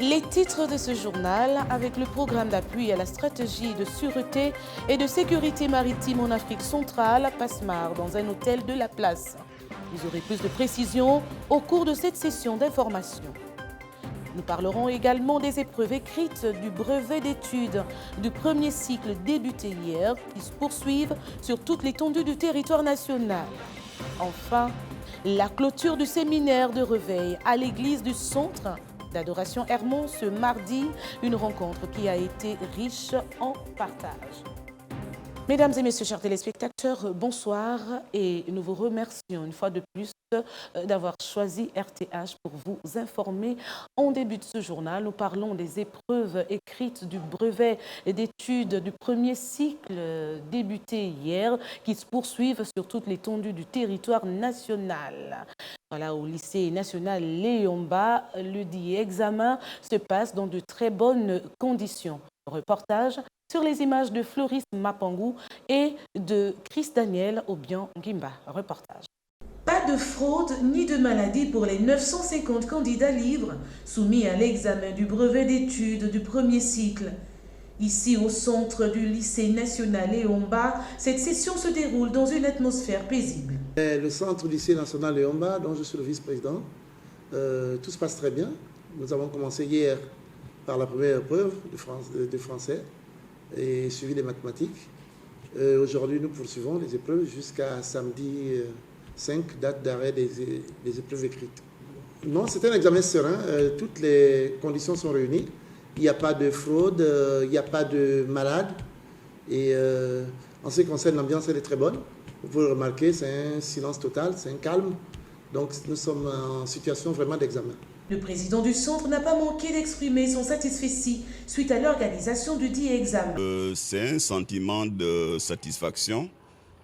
Les titres de ce journal, avec le programme d'appui à la stratégie de sûreté et de sécurité maritime en Afrique centrale, PASMAR, dans un hôtel de la place. Vous aurez plus de précisions au cours de cette session d'information. Nous parlerons également des épreuves écrites du brevet d'études du premier cycle débuté hier, qui se poursuivent sur toute l'étendue du territoire national. Enfin, la clôture du séminaire de réveil à l'église du centre d'adoration Hermon ce mardi, une rencontre qui a été riche en partage. Mesdames et messieurs, chers téléspectateurs, bonsoir et nous vous remercions une fois de plus d'avoir choisi RTH pour vous informer. En début de ce journal, nous parlons des épreuves écrites du brevet d'études du premier cycle débuté hier qui se poursuivent sur toute l'étendue du territoire national. Voilà, au lycée national Léomba, le dit examen se passe dans de très bonnes conditions. Reportage sur les images de Floris Mapangou et de Chris Daniel Obian Ngimba. Reportage. Pas de fraude ni de maladie pour les 950 candidats libres soumis à l'examen du brevet d'études du premier cycle. Ici, au centre du lycée national Léomba, cette session se déroule dans une atmosphère paisible. Le centre du lycée national Léomba, dont je suis le vice-président, tout se passe très bien. Nous avons commencé hier par la première épreuve de français et suivi les mathématiques. Aujourd'hui, nous poursuivons les épreuves jusqu'à samedi 5, date d'arrêt des épreuves écrites. Non, c'est un examen serein. Toutes les conditions sont réunies. Il n'y a pas de fraude, il n'y a pas de malade. Et en ce qui concerne l'ambiance, elle est très bonne. Vous pouvez le remarquer, c'est un silence total, c'est un calme. Donc nous sommes en situation vraiment d'examen. Le président du centre n'a pas manqué d'exprimer son satisfecit suite à l'organisation du dit examen. C'est un sentiment de satisfaction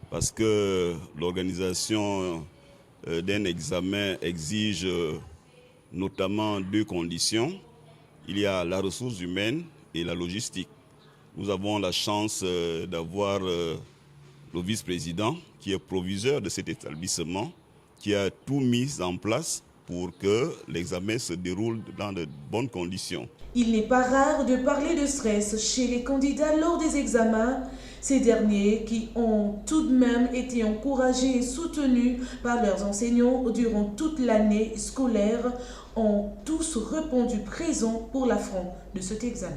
parce que l'organisation d'un examen exige notamment deux conditions. Il y a la ressource humaine et la logistique. Nous avons la chance d'avoir le vice-président qui est proviseur de cet établissement, qui a tout mis en place pour que l'examen se déroule dans de bonnes conditions. Il n'est pas rare de parler de stress chez les candidats lors des examens. Ces derniers, qui ont tout de même été encouragés et soutenus par leurs enseignants durant toute l'année scolaire, ont tous répondu présents pour l'affront de cet examen.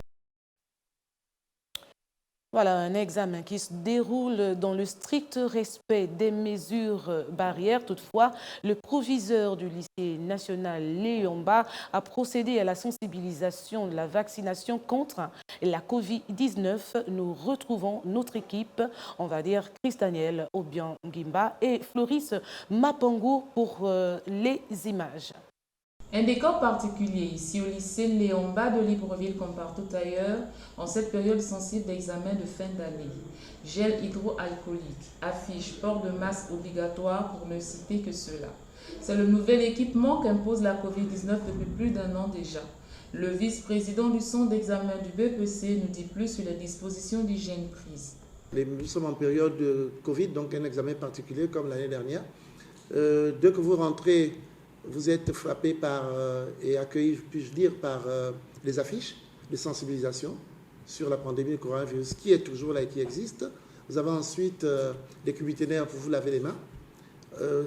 Voilà un examen qui se déroule dans le strict respect des mesures barrières. Toutefois, le proviseur du lycée national Léomba a procédé à la sensibilisation de la vaccination contre la Covid-19. Nous retrouvons notre équipe, on va dire Chris Daniel Obian Ngimba et Floris Mapangou pour les images. Un décor particulier ici au lycée Léomba de Libreville comme partout ailleurs en cette période sensible d'examen de fin d'année. Gel hydroalcoolique, affiche, port de masque obligatoire pour ne citer que cela. C'est le nouvel équipement qu'impose la Covid-19 depuis plus d'un an déjà. Le vice-président du centre d'examen du BPC nous dit plus sur les dispositions d'hygiène prises. Nous sommes en période de Covid, donc un examen particulier comme l'année dernière. Dès que vous rentrez, vous êtes frappé par et accueilli, puis-je dire, par les affiches de sensibilisation sur la pandémie du coronavirus qui est toujours là et qui existe. Vous avez ensuite des cubitaires pour vous laver les mains.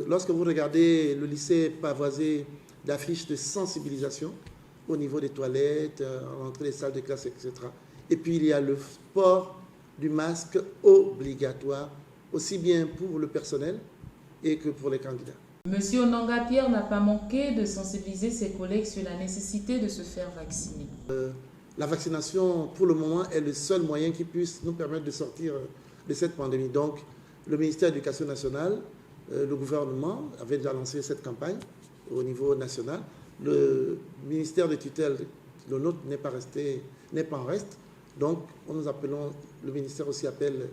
Lorsque vous regardez le lycée pavoisé d'affiches de sensibilisation au niveau des toilettes, à l'entrée des salles de classe, etc. Et puis il y a le port du masque obligatoire, aussi bien pour le personnel et que pour les candidats. Monsieur Onanga Pierre n'a pas manqué de sensibiliser ses collègues sur la nécessité de se faire vacciner. La vaccination, pour le moment, est le seul moyen qui puisse nous permettre de sortir de cette pandémie. Donc, le ministère de l'Éducation nationale, le gouvernement avait déjà lancé cette campagne au niveau national. Le ministère de tutelle, le nôtre, n'est pas en reste. Donc, nous appelons, le ministère aussi appelle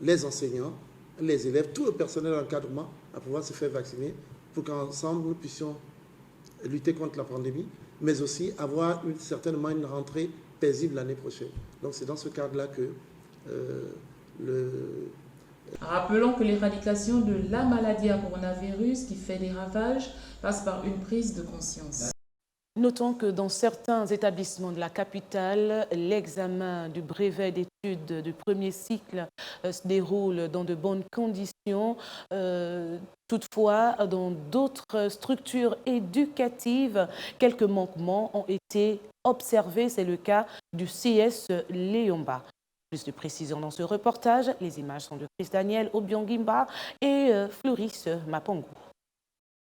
les enseignants, les élèves, tout le personnel d'encadrement à pouvoir se faire vacciner pour qu'ensemble nous puissions lutter contre la pandémie, mais aussi avoir certainement une rentrée paisible l'année prochaine. Donc c'est dans ce cadre-là que Rappelons que l'éradication de la maladie à coronavirus qui fait des ravages passe par une prise de conscience. Notons que dans certains établissements de la capitale, l'examen du brevet d'études du premier cycle se déroule dans de bonnes conditions. Toutefois, dans d'autres structures éducatives, quelques manquements ont été observés. C'est le cas du CS Léomba. Plus de précisions dans ce reportage. Les images sont de Chris Daniel, Obion Gimba et Floris Mapangou.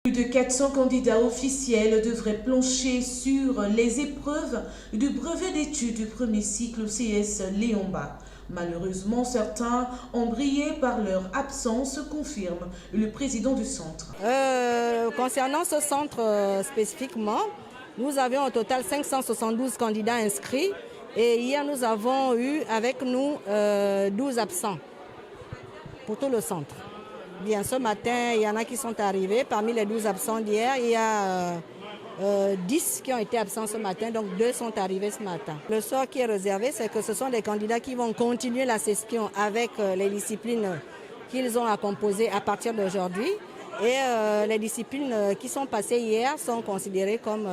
Plus de 400 candidats officiels devraient plancher sur les épreuves du brevet d'études du premier cycle au CS Léomba. Malheureusement, certains ont brillé par leur absence, confirme le président du centre. Concernant ce centre spécifiquement, nous avions au total 572 candidats inscrits et hier nous avons eu avec nous 12 absents pour tout le centre. Bien, ce matin, il y en a qui sont arrivés. Parmi les 12 absents d'hier, il y a 10 qui ont été absents ce matin, donc 2 sont arrivés ce matin. Le sort qui est réservé, c'est que ce sont des candidats qui vont continuer la session avec les disciplines qu'ils ont à composer à partir d'aujourd'hui. Et les disciplines qui sont passées hier sont considérées comme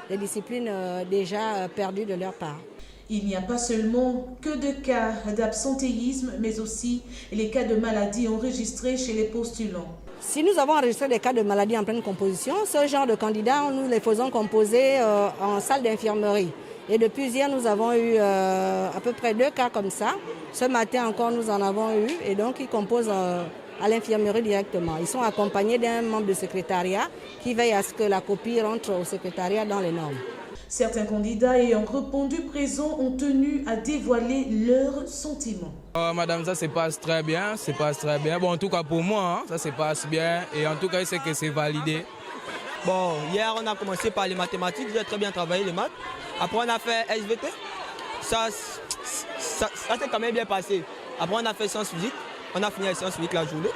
des disciplines déjà perdues de leur part. Il n'y a pas seulement que de cas d'absentéisme, mais aussi les cas de maladies enregistrés chez les postulants. Si nous avons enregistré des cas de maladies en pleine composition, ce genre de candidats, nous les faisons composer en salle d'infirmerie. Et depuis hier, nous avons eu à peu près 2 cas comme ça. Ce matin encore, nous en avons eu et donc ils composent à l'infirmerie directement. Ils sont accompagnés d'un membre de secrétariat qui veille à ce que la copie rentre au secrétariat dans les normes. Certains candidats ayant répondu présent ont tenu à dévoiler leurs sentiments. Madame, ça se passe très bien, Bon, en tout cas pour moi, ça se passe bien et en tout cas, c'est que c'est validé. Bon, hier, on a commencé par les mathématiques, j'ai très bien travaillé les maths. Après, on a fait SVT. Ça s'est quand même bien passé. Après, on a fait sciences physiques. On a fini la sciences physiques la journée.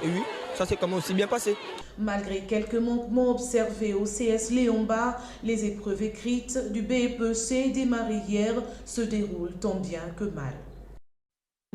Et oui, ça s'est quand même aussi bien passé. Malgré quelques manquements observés au CS Léomba, les épreuves écrites du BEPC démarrées hier se déroulent tant bien que mal.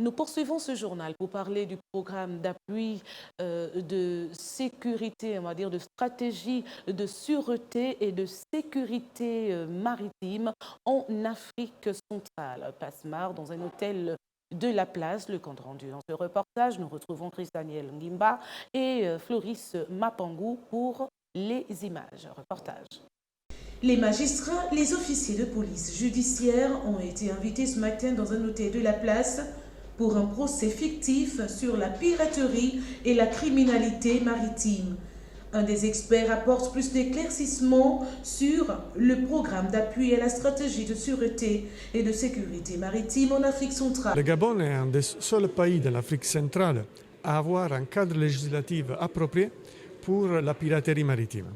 Nous poursuivons ce journal pour parler du programme d'appui de sécurité, on va dire de stratégie de sûreté et de sécurité maritime en Afrique centrale. Passemar dans un hôtel de la place, le compte rendu. Dans ce reportage, nous retrouvons Chris Daniel Ngimba et Floris Mapangou pour les images. Reportage. Les magistrats, les officiers de police judiciaire ont été invités ce matin dans un hôtel de la place pour un procès fictif sur la piraterie et la criminalité maritime. Un des experts apporte plus d'éclaircissements sur le programme d'appui à la stratégie de sûreté et de sécurité maritime en Afrique centrale. Le Gabon est un des seuls pays de l'Afrique centrale à avoir un cadre législatif approprié pour la piraterie maritime.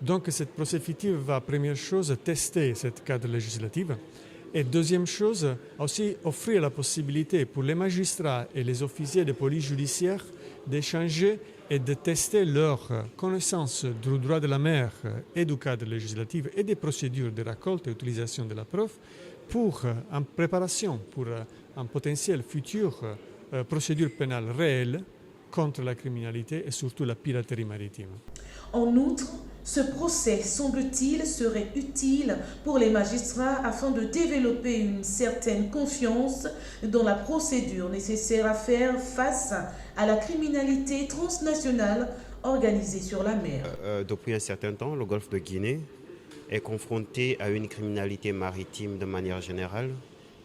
Donc cette procès fictif va, première chose, tester ce cadre législatif. Et deuxième chose, aussi offrir la possibilité pour les magistrats et les officiers de police judiciaire d'échanger et de tester leur connaissance du droit de la mer et du cadre législatif et des procédures de récolte et d'utilisation de la preuve pour, en préparation pour un potentiel futur procédure pénale réelle contre la criminalité et surtout la piraterie maritime. En outre, ce procès, semble-t-il, serait utile pour les magistrats afin de développer une certaine confiance dans la procédure nécessaire à faire face à la criminalité transnationale organisée sur la mer. Depuis un certain temps, le golfe de Guinée est confronté à une criminalité maritime de manière générale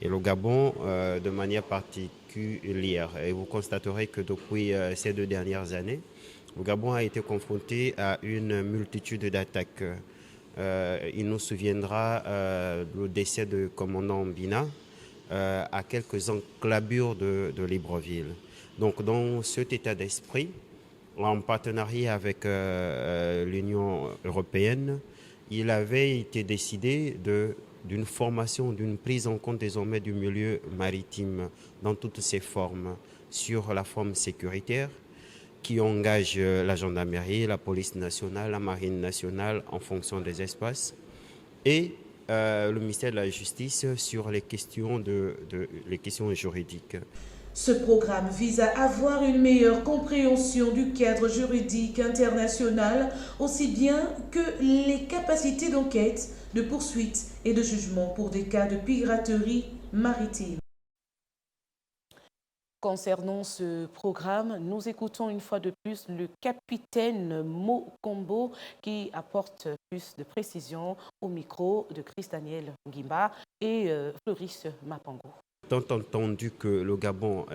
et le Gabon de manière particulière. Et vous constaterez que depuis ces 2 dernières années, le Gabon a été confronté à une multitude d'attaques. Il nous souviendra le décès du commandant Bina à quelques enclabures de Libreville. Donc dans cet état d'esprit, en partenariat avec l'Union européenne, il avait été décidé d'une formation, d'une prise en compte désormais du milieu maritime dans toutes ses formes, sur la forme sécuritaire, qui engage la gendarmerie, la police nationale, la marine nationale en fonction des espaces, et le ministère de la Justice sur les questions juridiques. Ce programme vise à avoir une meilleure compréhension du cadre juridique international, aussi bien que les capacités d'enquête, de poursuite et de jugement pour des cas de piraterie maritime. Concernant ce programme, nous écoutons une fois de plus le capitaine Mokombo qui apporte plus de précision au micro de Chris Daniel Ngimba et Floris Mapango. Tant entendu que le Gabon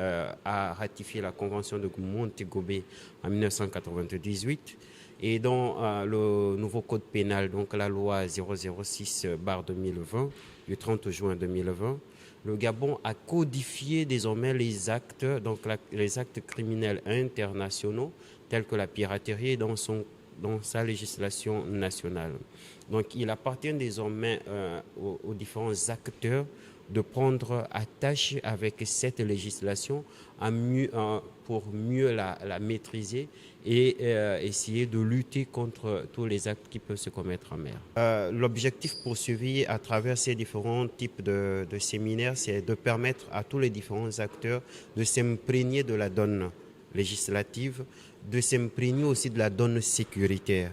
a ratifié la convention de Montego Bay en 1998 et dans le nouveau code pénal, donc la loi 006/2020 du 30 juin 2020, le Gabon a codifié désormais les actes, donc les actes criminels internationaux tels que la piraterie dans sa législation nationale. Donc il appartient désormais aux différents acteurs de prendre attache avec cette législation pour mieux la maîtriser et essayer de lutter contre tous les actes qui peuvent se commettre en mer. L'objectif poursuivi à travers ces différents types de séminaires, c'est de permettre à tous les différents acteurs de s'imprégner de la donne législative, de s'imprégner aussi de la donne sécuritaire.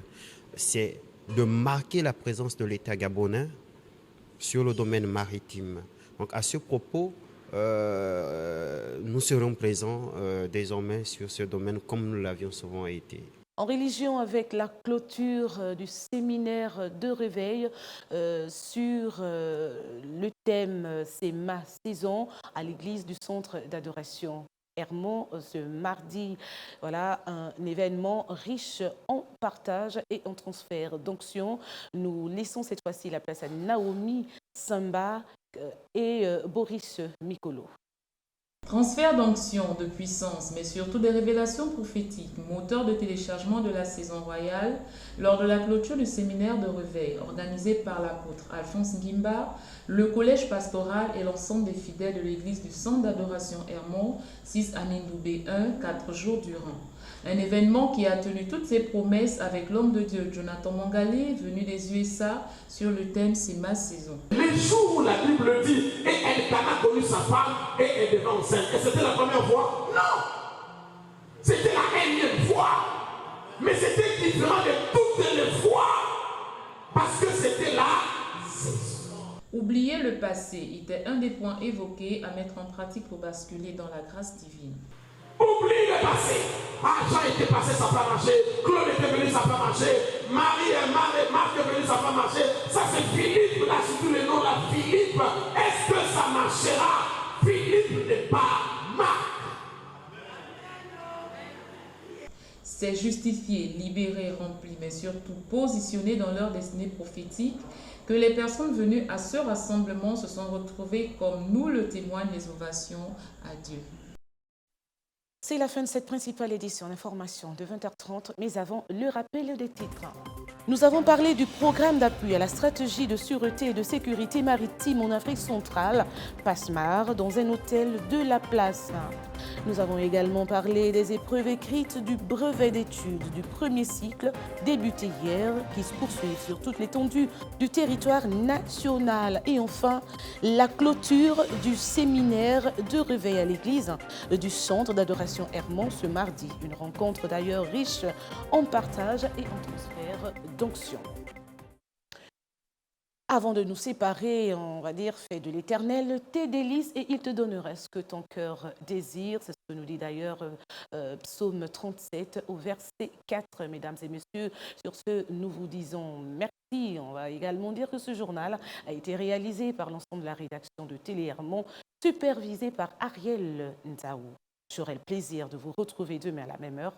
C'est de marquer la présence de l'État gabonais sur le domaine maritime. Donc à ce propos, nous serons présents désormais sur ce domaine comme nous l'avions souvent été. En religion, avec la clôture du séminaire de réveil sur le thème « C'est ma saison » à l'église du centre d'adoration Hermon ce mardi. Voilà un événement riche en partage et en transfert d'onction. Nous laissons cette fois-ci la place à Naomi Samba et Boris Mikolo. Transfert d'onction, de puissance, mais surtout des révélations prophétiques, moteur de téléchargement de la saison royale, lors de la clôture du séminaire de réveil organisé par l'apôtre Alphonse Ngimba, le collège pastoral et l'ensemble des fidèles de l'église du centre d'adoration Hermon, 6 Amindoubé 1, 4 jours durant. Un événement qui a tenu toutes ses promesses avec l'homme de Dieu Jonathan Mangale, venu des USA, sur le thème « C'est ma saison ». Les jours où la Bible dit « Et Elkana connu sa femme et elle devint enceinte ». Et c'était la première fois? Non! C'était la énième fois. Mais c'était différent de toutes les fois. Parce que c'était la saison. Oublier le passé était un des points évoqués à mettre en pratique pour basculer dans la grâce divine. Oublie le passé. Ah, Jean était passé, ça n'a pas marché. Claude était venu, ça n'a pas marché. Marie et Marc est venu, ça n'a pas marché. Ça c'est Philippe, là c'est tous les noms là. Philippe, est-ce que ça marchera? Philippe n'est pas Marc. C'est justifié, libéré, rempli, mais surtout positionné dans leur destinée prophétique que les personnes venues à ce rassemblement se sont retrouvées comme nous le témoignent les ovations à Dieu. C'est la fin de cette principale édition d'information de 20h30, mais avant le rappel des titres. Nous avons parlé du programme d'appui à la stratégie de sûreté et de sécurité maritime en Afrique centrale, PASMAR, dans un hôtel de la place. Nous avons également parlé des épreuves écrites du brevet d'études du premier cycle, débuté hier, qui se poursuit sur toute l'étendue du territoire national. Et enfin, la clôture du séminaire de réveil à l'église du centre d'adoration Hermon ce mardi. Une rencontre d'ailleurs riche en partage et en transfert d'onction. Avant de nous séparer, on va dire, fais de l'Éternel tes délices et il te donnera ce que ton cœur désire. C'est ce que nous dit d'ailleurs Psaume 37 au verset 4. Mesdames et messieurs, sur ce, nous vous disons merci. On va également dire que ce journal a été réalisé par l'ensemble de la rédaction de Télé Hermon, supervisé par Ariel Nzaou. J'aurai le plaisir de vous retrouver demain à la même heure.